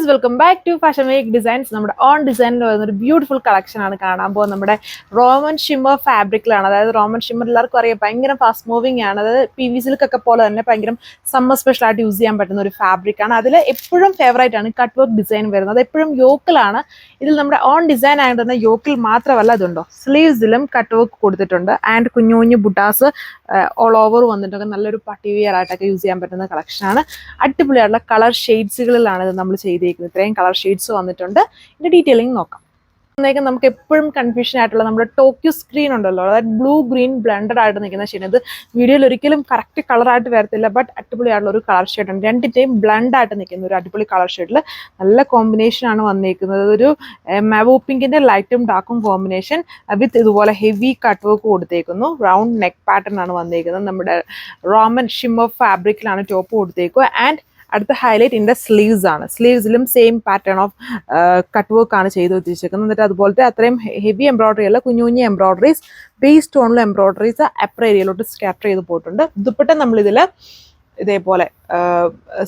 Welcome back to fashion make designs. നമ്മുടെ own ഡിസൈനിൽ വരുന്ന ഒരു ബ്യൂട്ടിഫുൾ കളക്ഷൻ ആണ് കാണാൻ പോകുന്നത്. നമ്മുടെ റോമൻ ഷിമ്മർ ഫാബ്രിക്കിലാണ്. അതായത് റോമൻ ഷിമ്മർ എല്ലാവർക്കും അറിയാം, ഭയങ്കര ഫാസ്റ്റ് മൂവിങ് ആണ്. അതായത് PV സിൽക്കൊക്കെ പോലെ തന്നെ ഭയങ്കര സമ്മർ സ്പെഷ്യൽ ആയിട്ട് യൂസ് ചെയ്യാൻ പറ്റുന്ന ഒരു ഫാബ്രിക് ആണ്. അതിൽ എപ്പോഴും ഫേവറേറ്റ് ആണ് കട്ട് വർക്ക് ഡിസൈൻ വരുന്നത്. അത് എപ്പോഴും യോക്കിലാണ്. ഇതിൽ നമ്മുടെ ഓൺ ഡിസൈൻ ആയതുകൊണ്ട് തന്നെ യോക്കിൽ മാത്രമല്ല, ഇതുണ്ടോ സ്ലീവ്സിലും കട്ട് വർക്ക് കൊടുത്തിട്ടുണ്ട്. ആൻഡ് കുഞ്ഞു കുഞ്ഞു ബുട്ടാസ് ഓൾ ഓവർ വന്നിട്ടൊക്കെ നല്ലൊരു പാർട്ടി വിയർ ആയിട്ടൊക്കെ യൂസ് ചെയ്യാൻ പറ്റുന്ന കളക്ഷനാണ്. അടിപൊളിയായിട്ടുള്ള കളർ ഷെയ്ഡ്സുകളിലാണ് ഇത് നമ്മൾ ചെയ്തേക്കുന്നത്. ഇത്രയും കളർ ഷെയ്ഡ്സ് വന്നിട്ടുണ്ട്. ഇതിന്റെ ഡീറ്റെയിലിംഗ് നോക്കാം. നമുക്ക് എപ്പോഴും കൺഫ്യൂഷൻ ആയിട്ടുള്ള നമ്മുടെ ടോക്യോ സ്ക്രീൻ ഉണ്ടല്ലോ, അതായത് ബ്ലൂ ഗ്രീൻ ബ്ലെൻഡഡ് ആയിട്ട് നിൽക്കുന്ന ഷെയ്ഡ്. ഇത് വീഡിയോയിൽ ഒരിക്കലും കറക്റ്റ് കളറായിട്ട് വരത്തില്ല, ബട്ട് അടിപൊളിയായിട്ടുള്ള ഒരു കളർ ഷെയ്ഡ് ഉണ്ട്. രണ്ടിൻ്റെയും ബ്ലെൻഡ് ആയിട്ട് നിൽക്കുന്ന ഒരു അടിപൊളി കളർ ഷെയ്ഡിൽ നല്ല കോമ്പിനേഷൻ ആണ് വന്നിരിക്കുന്നത്. ഒരു മാവോ പിങ്കിന്റെ ലൈറ്റും ഡാർക്കും കോമ്പിനേഷൻ വിത്ത് ഇതുപോലെ ഹെവി കട്ട് വർക്ക് കൊടുത്തേക്കുന്നു. റൗണ്ട് നെക്ക് പാറ്റേൺ ആണ് വന്നിരിക്കുന്നത്. നമ്മുടെ റോമൻ ഷിമ്മർ ഫാബ്രിക്കിലാണ് ടോപ്പ് കൊടുത്തേക്കുക. ആൻഡ് അടുത്ത ഹൈലൈറ്റ് ഇതിൻ്റെ സ്ലീവ്സ് ആണ്. സ്ലീവ്സിലും same pattern of cut work ആണ് ചെയ്ത് വെച്ചിരിക്കുന്നത്. എന്നിട്ട് അതുപോലത്തെ അത്രയും ഹെവി എംബ്രോയിഡറി അല്ല, കുഞ്ഞു കുഞ്ഞു എംബ്രോയിഡറീസ് ബേസ് സ്റ്റോണിലെ എംബ്രോയിഡറീസ് അപ്പർ ഏരിയയിലോട്ട് സ്കാറ്റർ ചെയ്ത് പോയിട്ടുണ്ട്. ദുപ്പട്ട നമ്മളിതിൽ ഇതേപോലെ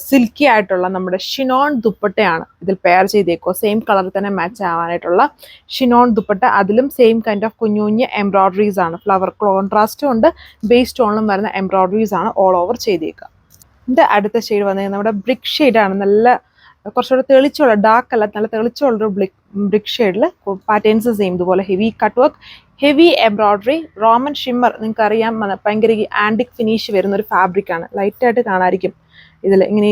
സിൽക്കി ആയിട്ടുള്ള നമ്മുടെ ഷിനോൺ ദുപ്പട്ടയാണ് ഇതിൽ പെയർ ചെയ്തേക്കുക. സെയിം കളറിൽ തന്നെ മാച്ച് ആവാനായിട്ടുള്ള ഷിനോൺ ദുപ്പട്ട. അതിലും സെയിം കൈൻഡ് ഓഫ് കുഞ്ഞു കുഞ്ഞ് എംബ്രോയിഡറീസ് ആണ്. ഫ്ലവർ കോൺട്രാസ്റ്റും ഉണ്ട്, ബേസ് സ്റ്റോണിലും വരുന്ന എംബ്രോയിഡറീസ് ആണ് ഓൾ ഓവർ ചെയ്തേക്കുക. ഇതിൻ്റെ അടുത്ത ഷെയ്ഡ് വന്നിരിക്കുന്നത് നമ്മുടെ ബ്രിക്ക് ഷെയ്ഡാണ്. നല്ല കുറച്ചുകൂടെ തെളിച്ചുള്ള, ഡാർക്ക് അല്ല, നല്ല തെളിച്ചുള്ളൊരു ബ്രിക്ക് ഷെയ്ഡിൽ പാറ്റേൺസ് സെയിം ഇതുപോലെ heavy cut work, heavy embroidery. Roman shimmer നിങ്ങൾക്ക് അറിയാം, ഭയങ്കര ആൻറ്റിക് ഫിനിഷ് വരുന്ന ഒരു ഫാബ്രിക്കാണ്. ലൈറ്റായിട്ട് കാണാതിരിക്കും ഇതിൽ. ഇങ്ങനെ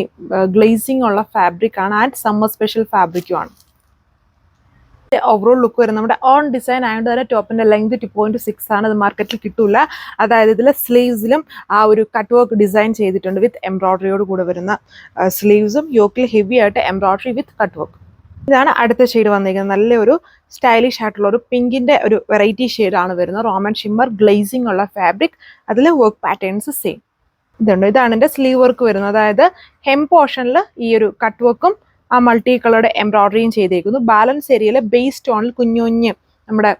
ഗ്ലേസിങ് ഉള്ള ഫാബ്രിക്കാണ്. ആൻഡ് സമ്മർ സ്പെഷ്യൽ ഫാബ്രിക്കുമാണ്. ഓവറോൾ ലുക്ക് വരും. നമ്മുടെ ഓൺ ഡിസൈൻ ആയതുകൊണ്ട് തന്നെ ടോപ്പിന്റെ ലെങ്ത് 2.6 ആണ്. അത് മാർക്കറ്റിൽ കിട്ടൂല. അതായത് ഇതിൽ സ്ലീവ്സിലും ആ ഒരു കട്ട് വർക്ക് ഡിസൈൻ ചെയ്തിട്ടുണ്ട് വിത്ത് എംബ്രോയിഡറിയോട് കൂടെ വരുന്ന സ്ലീവ്സും. യോക്കിൽ ഹെവി ആയിട്ട് എംബ്രോയിഡറി വിത്ത് കട്ട് വർക്ക്. ഇതാണ് അടുത്ത ഷെയ്ഡ് വന്നിരിക്കുന്നത്. നല്ലൊരു സ്റ്റൈലിഷ് ആയിട്ടുള്ള ഒരു പിങ്കിന്റെ ഒരു വെറൈറ്റി ഷെയ്ഡാണ് വരുന്നത്. റോമൻ ഷിമ്മർ ഗ്ലേസിംഗ് ഉള്ള ഫാബ്രിക്. അതിൽ വർക്ക് പാറ്റേൺസ് സെയിം ഇതുണ്ട്. ഇതാണ് എൻ്റെ സ്ലീവ് വർക്ക് വരുന്നത്. അതായത് ഹെം പോർഷനിൽ ഈ ഒരു കട്ട് വർക്കും ആ മൾട്ടി കളറുടെ എംബ്രോയിഡറിയും ചെയ്തേക്കുന്നു. ബാലൻസ് ഏരിയയിൽ ബേസ് സ്റ്റോണിൽ കുഞ്ഞു കുഞ്ഞ് നമ്മുടെ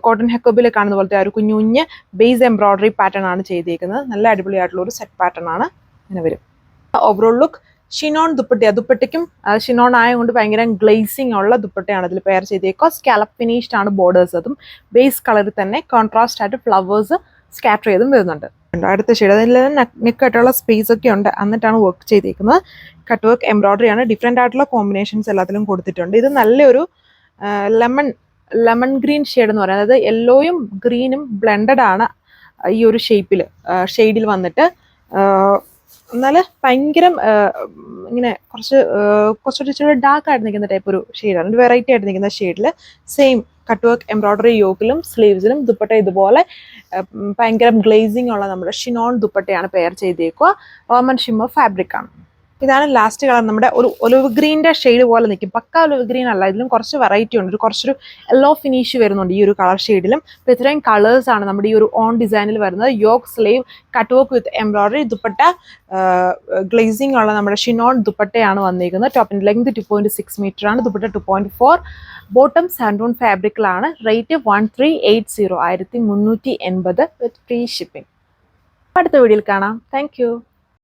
കോട്ടൺ ഹെക്കോബിൽ കാണുന്ന പോലത്തെ ആ ഒരു കുഞ്ഞു കുഞ്ഞ് ബേസ് എംബ്രോയിഡറി പാറ്റേൺ ആണ് ചെയ്തേക്കുന്നത്. നല്ല അടിപൊളിയായിട്ടുള്ള ഒരു സെറ്റ് പാറ്റേൺ ആണ് ഇങ്ങനെ വരും. ഓവറോൾ ലുക്ക് ഷിനോൺ ദുപ്പട്ടയ്ക്കും ഷിനോൺ ആയതുകൊണ്ട് ഭയങ്കര ഗ്ലേസിംഗ് ഉള്ള ദുപ്പട്ടയാണ് ഇതിൽ പെയർ ചെയ്തേക്കുക. സ്കാലപ്പ് ഫിനിഷ്ഡ് ആണ് ബോർഡേഴ്സ്. അതും ബേസ് കളറിൽ തന്നെ കോൺട്രാസ്റ്റ് ആയിട്ട് ഫ്ലവേഴ്സ് സ്കാറ്റർ ചെയ്തും വരുന്നുണ്ട്. അടുത്ത ഷെയ്ഡ് അതിൽ നെക്കായിട്ടുള്ള സ്പേസ് ഒക്കെ ഉണ്ട്. എന്നിട്ടാണ് വർക്ക് ചെയ്തേക്കുന്നത്. കട്ട് വർക്ക് എംബ്രോയിഡറി ആണ്. ഡിഫറെൻ്റ് ആയിട്ടുള്ള കോമ്പിനേഷൻസ് എല്ലാത്തിലും കൊടുത്തിട്ടുണ്ട്. ഇത് നല്ലൊരു ലെമൺ ഗ്രീൻ ഷെയ്ഡ് എന്ന് പറയുന്നത്. അതായത് യെല്ലോയും ഗ്രീനും ബ്ലെൻഡഡ് ആണ് ഈ ഒരു ഷെയ്ഡിൽ വന്നിട്ട്. എന്നാൽ ഭയങ്കര ഇങ്ങനെ കുറച്ചൊരു ഡാർക്ക് ആയിട്ട് നിൽക്കുന്ന ടൈപ്പ് ഒരു ഷെയ്ഡാണ്. വെറൈറ്റി ആയിട്ട് നിൽക്കുന്ന ഷെയ്ഡിൽ സെയിം കട്ട് വർക്ക് എംബ്രോയിഡറി യോക്കിലും സ്ലീവ്സിലും ദുപ്പട്ട ഇതുപോലെ ഭയങ്കര ഗ്ലേസിംഗ് ഉള്ള നമ്മുടെ ഷിനോൺ ദുപ്പട്ടയാണ് പെയർ ചെയ്തേക്കുക. റോമൻ ഷിമ്മർ ഫാബ്രിക് ആണ്. ഇതാണ് ലാസ്റ്റ് കളർ. നമ്മുടെ ഒരു ഒലിവ് ഗ്രീൻ്റെ ഷെയ്ഡ് പോലെ നിൽക്കും. പക്ക ഒലിവ് ഗ്രീൻ അല്ല, ഇതിലും കുറച്ച് വെറൈറ്റി ഉണ്ട്. കുറച്ചൊരു യെല്ലോ ഫിനിഷ് വരുന്നുണ്ട് ഈ ഒരു കളർ ഷെയ്ഡിലും. അപ്പോൾ ഇത്രയും കളേഴ്സ് ആണ് നമ്മുടെ ഈ ഒരു ഓൺ ഡിസൈനിൽ വരുന്നത്. Yoke, sleeve, cut work with embroidery, dupatta glazing ഉള്ള നമ്മുടെ ഷിനോൺ ദുപ്പട്ടയാണ് വന്നിരിക്കുന്നത്. ടോപ്പിൻ്റെ ലെങ്ത് 2.6 മീറ്റർ ആണ്. ദുപ്പട്ട 2.4, ബോട്ടം സാൻഡൂൺ ഫാബ്രിക്കിലാണ്. Rate 1380, 1380 with free shipping. അടുത്ത വീഡിയോയിൽ കാണാം. താങ്ക്